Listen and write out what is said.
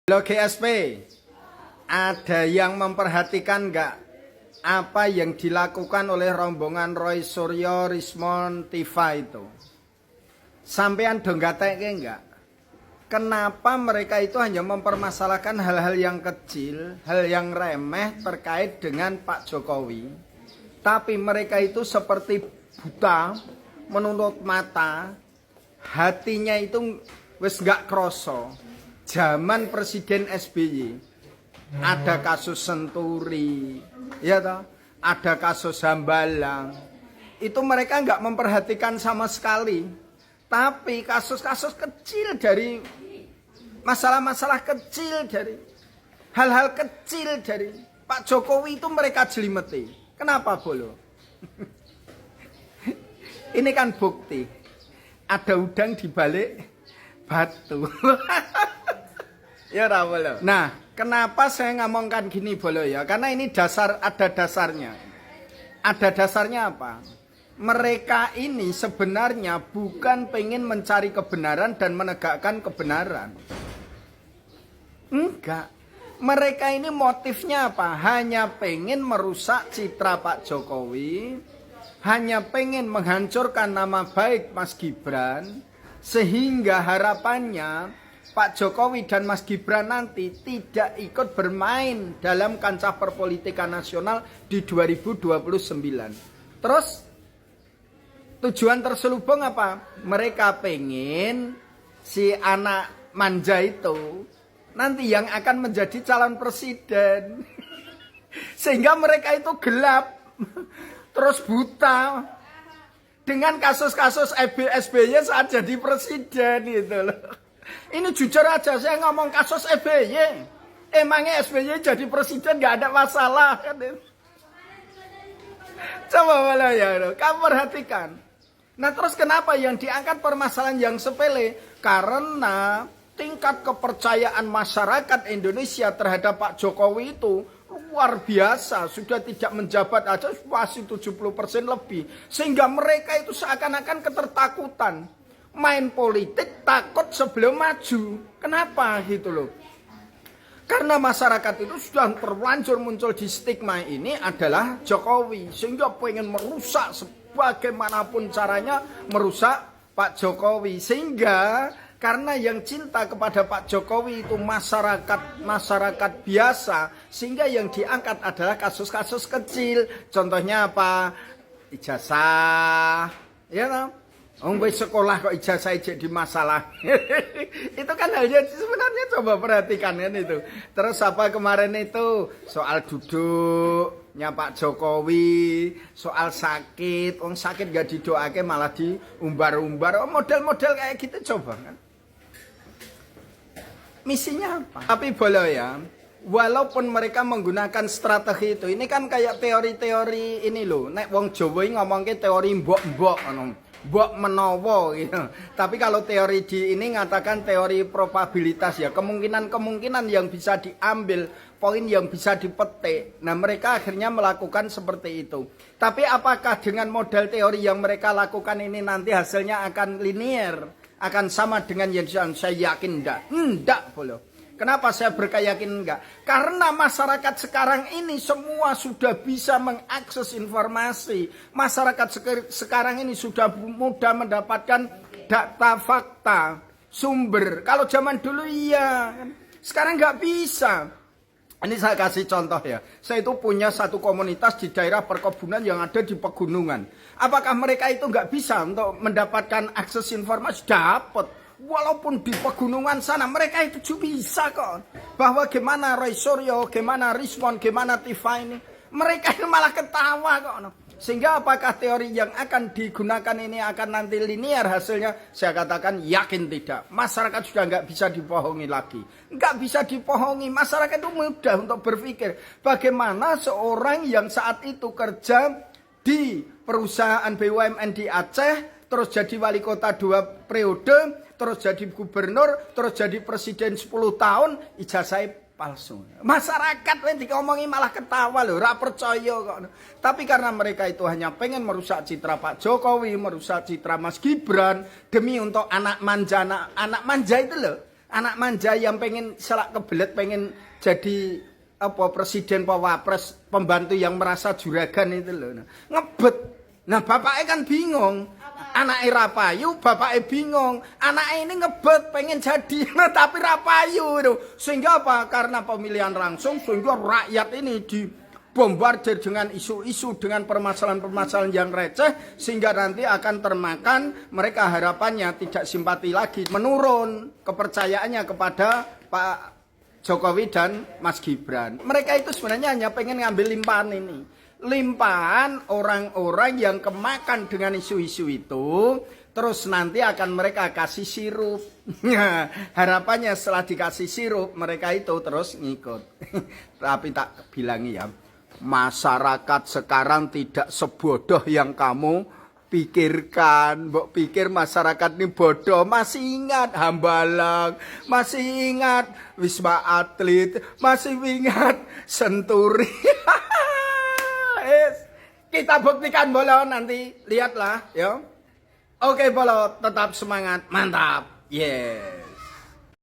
Halo GSP, ada yang memperhatikan nggak apa yang dilakukan oleh rombongan Roy Suryo Rismon Tiva itu? Sampean dong gateke nggak? Kenapa mereka itu hanya mempermasalahkan hal-hal yang kecil, hal yang remeh terkait dengan Pak Jokowi, tapi mereka itu seperti buta, menutup mata, hatinya itu wis nggak kroso. Zaman Presiden SBY ada kasus Senturi, ya toh, ada kasus Hambalang. Itu mereka nggak memperhatikan sama sekali. Tapi kasus-kasus kecil dari masalah-masalah kecil dari hal-hal kecil dari Pak Jokowi itu mereka jelimeti. Kenapa bolo? Ini kan bukti. Ada udang di balik batu. Ya bolo. Nah, kenapa saya ngomongkan gini bolo ya? Karena ini ada dasarnya. Ada dasarnya apa? Mereka ini sebenarnya bukan pengen mencari kebenaran dan menegakkan kebenaran. Enggak. Mereka ini motifnya apa? Hanya pengen merusak citra Pak Jokowi. Hanya pengen menghancurkan nama baik Mas Gibran. Sehingga harapannya Pak Jokowi dan Mas Gibran nanti tidak ikut bermain dalam kancah perpolitikan nasional di 2029. Terus tujuan terselubung apa? Mereka pengen si anak manja itu nanti yang akan menjadi calon presiden. Sehingga mereka itu gelap, terus buta dengan kasus-kasus SBY saat jadi presiden gitu loh. Ini jujur aja saya ngomong kasus SBY. Emangnya SBY jadi presiden gak ada masalah kan? Coba malah ya, kamu perhatikan. Nah terus kenapa yang diangkat permasalahan yang sepele? Karena tingkat kepercayaan masyarakat Indonesia terhadap Pak Jokowi itu luar biasa. Sudah tidak menjabat aja masih 70% lebih. Sehingga mereka itu seakan-akan ketertakutan. Main politik takut sebelum maju. Kenapa gitu loh? Karena masyarakat itu sudah terlanjur muncul di stigma ini adalah Jokowi. Sehingga pengen merusak sebagaimanapun caranya merusak Pak Jokowi. Sehingga karena yang cinta kepada Pak Jokowi itu masyarakat biasa. Sehingga yang diangkat adalah kasus-kasus kecil. Contohnya apa? Ijazah. Ya kan? Sekolah kok ijazah jadi masalah. Itu kan halnya sebenarnya coba perhatikan kan itu. Terus apa kemarin itu soal duduknya Pak Jokowi, soal sakit, sakit gak didoake malah diumbar-umbar. Model-model kayak gitu coba kan. Misinya apa? Tapi boleh ya. Walaupun mereka menggunakan strategi itu, ini kan kayak teori-teori ini loh. Nek wong Jawa ngomongke teori mbok-mbok mbok menowo gitu. Tapi kalau teori di ini ngatakan teori probabilitas ya, kemungkinan-kemungkinan yang bisa diambil, poin yang bisa dipetik. Nah, mereka akhirnya melakukan seperti itu. Tapi apakah dengan model teori yang mereka lakukan ini nanti hasilnya akan linear, akan sama dengan yang saya yakin enggak? Enggak, boleh. Kenapa saya berkeyakinan enggak? Karena masyarakat sekarang ini semua sudah bisa mengakses informasi. Masyarakat sekarang ini sudah mudah mendapatkan data fakta, sumber. Kalau zaman dulu iya, sekarang nggak bisa. Ini saya kasih contoh ya. Saya itu punya satu komunitas di daerah perkebunan yang ada di pegunungan. Apakah mereka itu nggak bisa untuk mendapatkan akses informasi? Dapat. Walaupun di pegunungan sana mereka itu juga bisa kok. Bahwa gimana Roy Suryo, gimana Rismon, gimana Tiva ini. Mereka malah ketawa kok. Sehingga apakah teori yang akan digunakan ini akan nanti linear hasilnya? Saya katakan yakin tidak. Masyarakat sudah nggak bisa dibohongi lagi. Nggak bisa dibohongi. Masyarakat itu mudah untuk berpikir. Bagaimana seorang yang saat itu kerja di perusahaan BUMN di Aceh, terus jadi wali kota 2 periode, terus jadi gubernur, terus jadi presiden 10 tahun, ijazahnya palsu. Masyarakat nanti ngomongin malah ketawa loh, ora percaya kok. Tapi karena mereka itu hanya pengen merusak citra Pak Jokowi, merusak citra Mas Gibran demi untuk anak manja itu loh. anak manja yang pengen selak kebelet pengen jadi apa presiden wapres pembantu yang merasa juragan itu loh. Ngebet. Nah, bapaknya kan bingung. Anaknya rapayu, bapaknya bingung. Anaknya ini ngebet pengen jadi tapi rapayu itu. Sehingga apa? Karena pemilihan langsung sehingga rakyat ini dibombardir dengan isu-isu dengan permasalahan-permasalahan yang receh sehingga nanti akan termakan mereka harapannya tidak simpati lagi menurun kepercayaannya kepada Pak Jokowi dan Mas Gibran. Mereka itu sebenarnya hanya pengen ngambil limpahan ini. Limpahan orang-orang yang kemakan dengan isu-isu itu. Terus nanti akan mereka kasih sirup. Harapannya setelah dikasih sirup mereka itu terus ngikut. Tapi tak bilangi ya. Masyarakat sekarang tidak sebodoh yang kamu pikirkan. Mbok pikir masyarakat ini bodoh. Masih ingat Hambalang, masih ingat Wisma Atlet, masih ingat Senturi. Kita buktikan Bolo nanti, lihatlah ya. Oke Bolo, tetap semangat, mantap. Yes.